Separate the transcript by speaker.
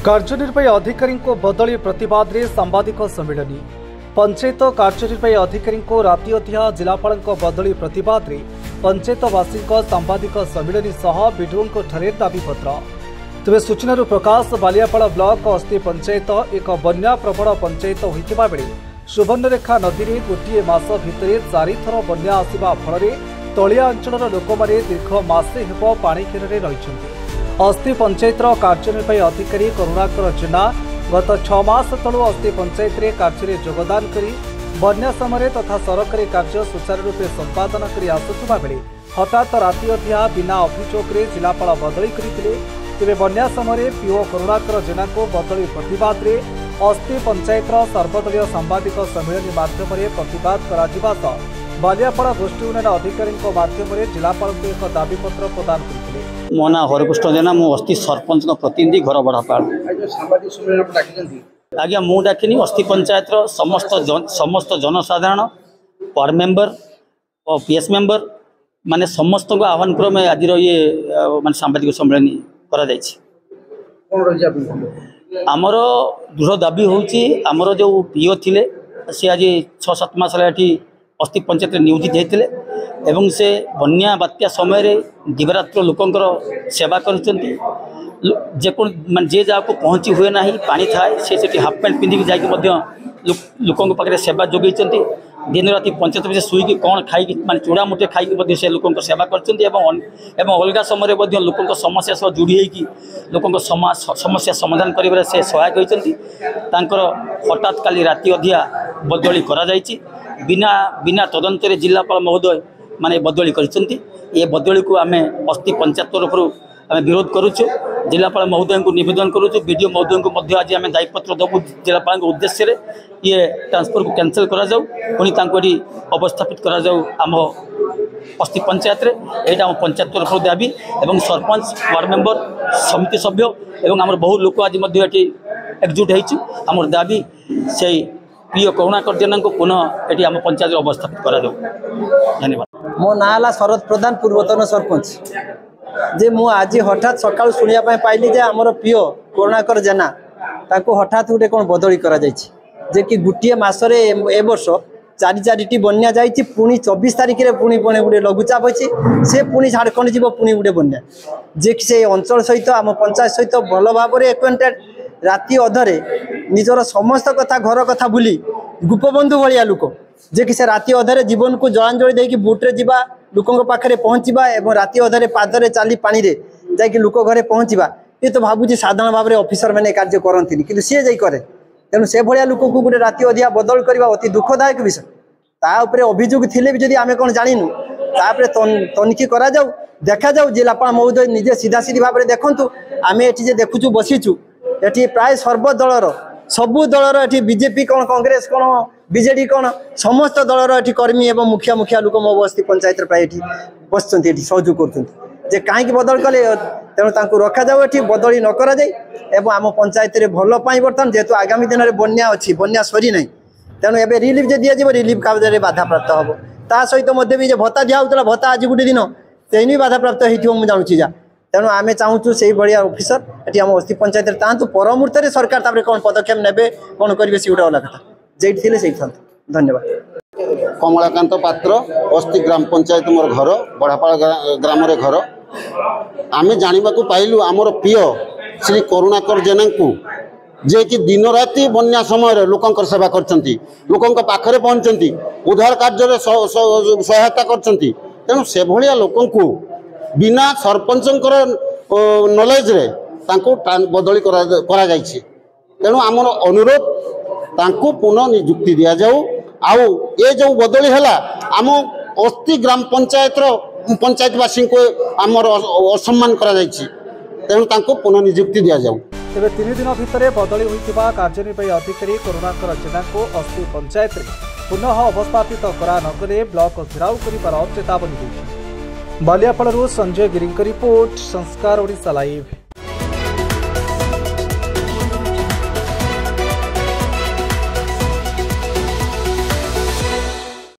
Speaker 1: कार्यनिर्वाही अधिकारी बदली प्रतिवाद में सांबादिक सम्मिलनी। पंचायत कार्यनिर्वाही अधिकारी राति अधिया जिलापाल बदली प्रतिवाद में पंचायतवासी सांबादिक सम्मिलनी सह विडीओ दाबीपत्र। तेज सूचना प्रकाश बालियापाल ब्लॉक अस्थि पंचायत एक बन्या प्रबल पंचायत होता बेले सुवर्णरेखा नदी में गोटे मास भितर 4 थर बन्या आसवा फल तलिया अंचल लोक मैंने दीर्घ मासे हेब पानी घेर रही। अस्थि पंचायत कार्यनिर्वाही अधिकारी करुणाकर जेना गत 6 मास तलू अस्थि पंचायत रे कार्य योगदान करी बन्या समय तथा सरकारी कार्य सुचारू रूपे संपादन कर आसुवा बेले हठात राति अधिया बिना अभियोग जिलापाल बदली करते। तेरे बन्या समय पीओ करुणाकर जेना को बदली प्रतिवाद में अस्थि पंचायत सर्वदलीय सांबादिक सम्मिलन माध्यम प्रतिवाद कर बालियापाल गोष्ठी उन्नयन अधिकारी माध्यम जिलापाल को एक दाबीपत्र प्रदान करते।
Speaker 2: मो ना हरकृष्ण जेना मु अस्थि सरपंच प्रतिनिधि घर बड़ापाल आज्ञा मु डाकिनी अस्थि पंचायत समस्त जनसाधारण वार्ड मेंबर और पीएस मेंबर माने समस्त को आह्वान क्रमे आज ये माने सांबादिक सम्मेलन करा आमर दृढ़ दाबी होची आमर जो पीओ थिले से आज 6-7 मास अस्थि पंचायत नियोजित होते एवं से बन्या बात्या समय दिवारात्र लोकंर सेवा करते जे जहाँ को पहुँची हुए ना पानी थाए से हाफ पैंट पिंधिक जाकि लोकों पाखे सेवा जोगे दिन राति पंचायत में शुई कौन खाई माने चूड़ा मुठे खाई से लोकों सेवा करते अलग समय लोकों समस्या सह जोड़ी लोकों समस्या समाधान कर सहायक होती हठात काली राति अधिया बदली करा बिना बिना तदंतर जिलापाल महोदय माने बदली करछंती। ये बदली को आमे अस्थि पंचायत तरफ आम विरोध करुचु। जिलापाल महोदय को निवेदन करुचु बीडीओ महोदय को मध्य आज आम दायीपत्र दबु जिलापाल उद्देश्य ये ट्रांसफर को कैंसल करा जाऊ पुणी तांकोडी अवस्थापित करा जाऊ आम अस्थि पंचायत रे एटा आम पंचायत तरफ दाबी एवं सरपंच वार्ड मेंबर समिति सभ्य एवं आम बहु लोक आज मध्य एकजुट होइछु आम दाबी से प्रिय करुणाकर जेना को पुनः ये आम पंचायत अवस्थापित करा जाऊ। धन्यवाद।
Speaker 3: मो ना शरद प्रधान पूर्वतन सरपंच जे मु आज हठात सकाल शुणा पाइली जे आमर पीओ करुणाकर जेना ताको हठात गोटे कौन बदली करा जायछि जे कि गुटिए मासरे ए वर्ष 4 बन्या जाइछि पुणी 24 तारिख रे पुणी गोटे लघुचाप अछि से पुणी झारखंड जीव पुणी गोटे बन्या जे कि से अंचल सहित आम पंचायत सहित भल भाव एक्वेंटेड राति अधरे निजर समस्त कथा घर कथा बुली गोपबंधु भाया लोक जे कि से राति अधरे जीवन को जलांजलि देकी बुट्रे जीवा लोकों पाखे पहुँचवा और राति अधरे पादरे चली पानी रे जाकि लोक घरे पहुँचवा ये तो भावुँ साधारण भाव में ऑफिसर मैंने कार्य करती कि सी जाई करे तेणु से भाया लोक को गोटे राति अधिया बदल करवा अति दुखदायक विषय तापर अभियोग थिले भी जदि आमे कौन जानिनु तापर तनिखी करा जाऊ देखा जाऊ जिलापाल महोदय निजे सीधा सीधी भाव में देखु आम ये देखुचु बसीचु ये प्राय सर्वदलर सबु दलर ये बीजेपी कौन कांग्रेस कौन बीजेडी कौन समस्त दलर ये कर्मी एवं मुखिया मुखिया लोक मो अस्थि पंचायत प्राय बस सहयोग कर कहीं बदल कले तेणु रखा जाऊ ये बदली न करा एवं आम पंचायत भल बर्तमान जेहेतु आगामी दिन में बन्या अच्छी बन्या सरी ना तेणु एवं रिलीफ जो दिज्व रिलीफ कार्य बाधा प्राप्त हम ता सहित भी भत्ता दिया भत्ता आज गोटे दिन तेन भी बाधा प्राप्त हो जानुची जा तेणु आम चाहूँ से भाया ऑफिसर ये आम अस्थि पंचायत था पर मुहूर्त सरकार तापर कौन पदक्षेप ने कौन करेंगे सी गोटे अलग कथा जेठी थे से था। धन्यवाद।
Speaker 4: कमलाकांत पात्र अस्थि ग्राम पंचायत मोर घर बड़ापाल ग्राम घर आम जाना पाइलु आमर पीओ श्री करुणाकर जेना को जे कि दिन राति बन्या समय लोक सेवा करछंती लोकों पाखरे पहुँचती उद्धार कार्य सहायता करछंती तेणु से भाया लोकों को बिना सरपंच नॉलेज रे तांको बदली करा जायछि तेणु आमर अनुरोध तांको पुनः नियुक्ति दिया जाऊ आउ ये जो बदली है आम अस्थि ग्राम पंचायतवासी को आमर असम्मान करा जायछि तेणु तांको पुनः नियुक्ति दिया जाऊ।
Speaker 1: तेरे 3 दिन भितर बदली होइतिबा कार्यनिर्वाही अधिकारी करुणाकर जेना को अस्थि पंचायत रे पुनः अवस्थापित करा नगले ब्लॉक घेराव करिबार चेतावनी दैछि। बालियापाल संजय गिरी रिपोर्ट संस्कार ओडिशा लाइव।